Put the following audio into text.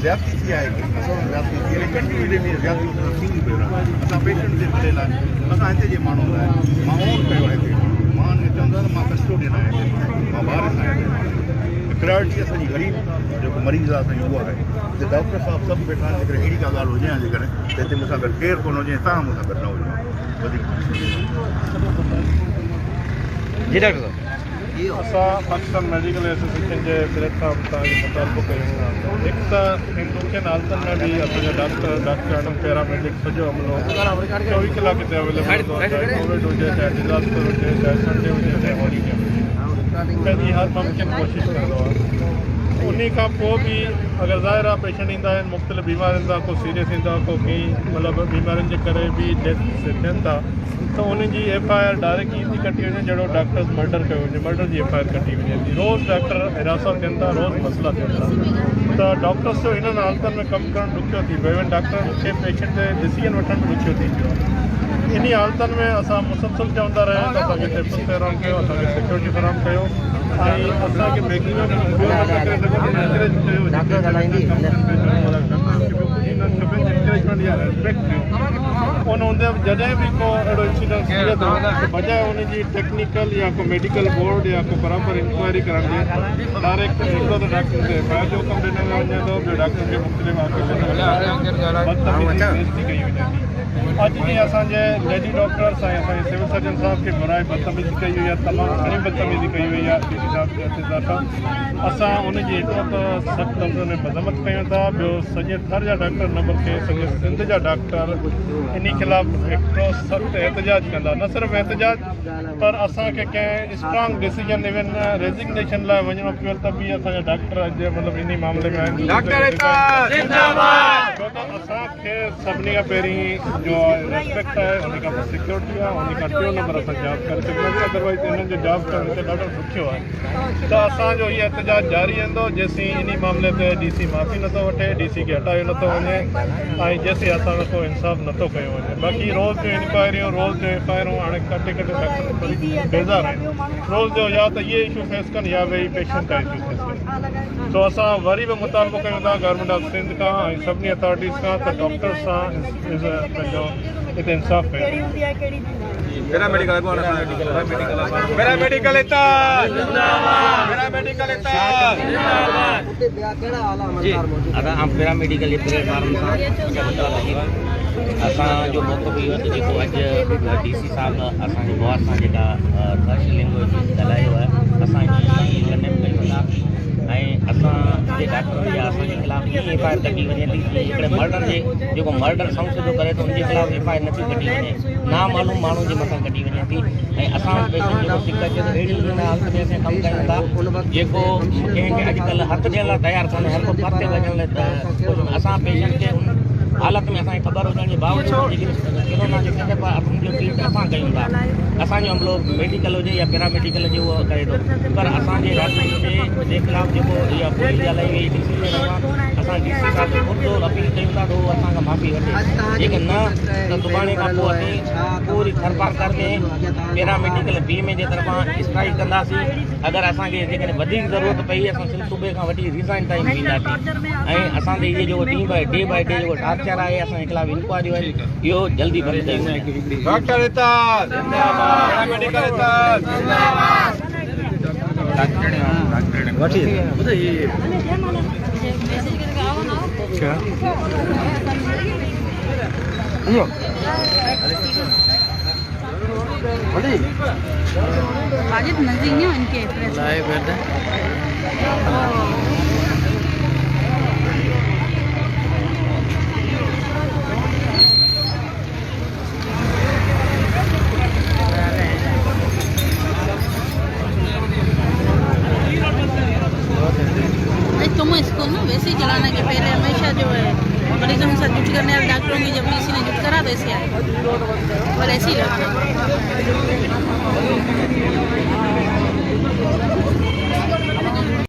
ज्यादती थी आहे ज्यादती थी आहे कंटिन्यू में ज्यादती थींदी पियो असां पेशेंट जे भले लाइ असां हिते जे माण्हू लाइ मां ओन कयो आहे हिते मां चवंदो आहियां मां कस्टोडियन आहियां मां वारिस आहियां प्रायोरिटी असांजी ग़रीब जेको मरीज़ आहे असांजी उहा आहे हिते डॉक्टर साहिब सभु वेठा आहिनि जेकॾहिं अहिड़ी का ॻाल्हि हुजे हा जेकॾहिं त हिते मूंसां गॾु केरु कोन हुजे तव्हां मूंसां गॾु न हुजो वधीक जी डॉक्टर साहब असां पाकिस्तान मेडिकल एसोसिएशन जे प्लेटफॉर्म तां मुतालबो कयूं हिकु त इंडोक्शन हालतुनि में बि असांजा डॉक्टर पैरामेडिक सॼो अमलो 24 कलाक हिते अवेलेबल हूंदो आहे चाहे कोविड हुजे चाहे डिज़ास्टर हुजे चाहे संडे हुजे चाहे हॉलीडे हुजे पंहिंजी हर मुमकिन कोशिशि कंदो आहे उन खां पोइ बि अगरि ज़ाहिर आहे पेशेंट ईंदा आहिनि मुख़्तलिफ़ बीमार ईंदा को सीरियस ईंदा को कई मतिलबु बीमारियुनि जे करे बि डेथ थियनि था त उनजी FIR डायरेक्ट ईअं थी कटी वञे जहिड़ो डॉक्टर्स मर्डर कयो हुजे मर्डर जी FIR कटी वञे थी रोज़ु डॉक्टर हिरासत थियनि था रोज़ु मसइला थियनि था त डॉक्टर्स जो हिननि हालतुनि में कमु करणु ॾुखियो थी पियो इवन डॉक्टर खे पेशेंट ते डिसीजन वठणु ॾुखियो थी पियो इन हालतुनि में असां मुसलसल चवंदा रहिया त असांखे टेस्ट फराम कयो असांखे सिक्योरिटी फराम कयो ऐं असांखे मैक्सिमम उन हूंदे जॾहिं बि को अहिड़ो इंसिडेंट थिए थो त बजाए उनजी टेक्निकल या को मेडिकल बोर्ड या को बराबरि इंक्वायरी करण जे डायरेक्ट हिकिड़ो त डॉक्टर खे FIR जो कमु ॾिनो वञे थो ॿियो डॉक्टर खे मुख़्तलिफ़ बदतमीज़ी कई वञे थी अॼु जीअं असांजे लेडी डॉक्टर्स ऐं असांजे सिविल सर्जन साहिब खे घुराए बदतमीज़ी कई वई आहे तमामु घणी बदतमीज़ी कई वई आहे डी सी साहिब जे हथ सां असां उनजी हिकिड़ो त सख़्तु लफ़्ज़नि में मज़म्मत कयूं था ॿियो सॼे थर जा डॉक्टर न बल्कि सॼे सिंध जा डॉक्टर इन ख़िलाफ़ हिकिड़ो सख़्तु एहतजाज कंदा न सिर्फ़ु एहतजाज पर असांखे कंहिं स्ट्रॉन्ग डिसीजन इवन रेज़िग्नेशन लाइ वञिणो पियो त बि असांजा डॉक्टर अॼु मतिलबु इन मामले में आहिनि छो त असांखे सभिनी खां पहिरीं जो रेस्पेक्ट आहे उन खां पोइ सिक्योरिटी आहे उन खां टियों नंबर असां जॉब करे सघंदासीं अदरवाइज़ इन्हनि जो जॉब करणु हिते ॾाढो ॾुखियो आहे त असांजो हीअ एहतजाज जारी रहंदो जेसीं इन मामले ते DC माफ़ी नथो वठे DC खे हटायो नथो वञे ऐं जेसीं असां को इंसाफ़ नथो कयो वञे बाक़ी रोज़ जो इंक्वायरियूं रोज़ जो FIR हाणे कटे डॉक्टर बेज़ार आहिनि रोज़ जो या त इहे इशू फेस कनि या वरी पेशेंट का इशू फेस कनि तो असां वरी बि मुतालबो कयूं था गवर्नमेंट ऑफ सिंध खां ऐं सभिनी अथॉरिटीज़ खां त डॉक्टर सां पंहिंजो हिते इंसाफ़ कयो पैरामेडिकल पैरामेडिकल प्लेटफॉर्म असांजो मौक़ो बि इहो त जेको अॼु DC साहिब असांजे बॉस सां जेका फर्स्ट लैंग्वेज ॻाल्हायो आहे असांजी कंडेम कयूं था ऐं असांजे डॉक्टर या असांजे ख़िलाफ़ु ईअं FIR कटी वञे थी हिकिड़े मर्डर जे जेको मर्डर संसद करे थो उनजे ख़िलाफ़ु FIR नथी कटी वञे नामालूम माण्हू जे मथां कटी वञे थी ऐं असां पेशेंट जेको सिक अचे थो अहिड़ी हिन हालत में असां कमु कयूं था जेको कंहिंखे अॼुकल्ह हथु ॾियण लाइ तयारु कोन्हे हर को परते वञण लाइ त असां पेशेंट खे उन हालत में असांखे ख़बर हुजण जे बावजूदि जेकी कोरोना जे कंहिंजे पास जो ट्रीट असां कयूं था असांजो अमलो मेडिकल हुजे या पैरामेडिकल जो उहो करे थो पर असांजे डॉक्टर जे ख़िलाफ़ु जेको इहा ॿोली ॻाल्हाई वई DC जे असां DC साहिब खे ख़ुदि अपील कयूं था त उहो असांखां माफ़ी वठे जेके न त सुभाणे खां पोइ असीं पूरी थरपाकर में पैरामेडिकल BMA जे तरफ़ां स्ट्राइक कंदासीं अगरि असांखे जेकॾहिं वधीक ज़रूरत पई असां सिंध सूबे खां वठी रिज़ाइन ताईं वेंदासीं ऐं असांजे इहे जेको डे बाय डे जेको टार्चर आहे असांजे ख़िलाफ़ु इंक्वायरियूं आहिनि इहो जल्दी बंदि कयूं वाजिब नजदीक नहीं इनके लाइव करता तुम इसको ना वैसे ही चलाना कि पहले हमेशा जो है मरीजों के साथ ड्यूटी करने वाले डॉक्टरों की जब किसी ने ड्यूटी करा तो ऐसे आए और ऐसे ही रहते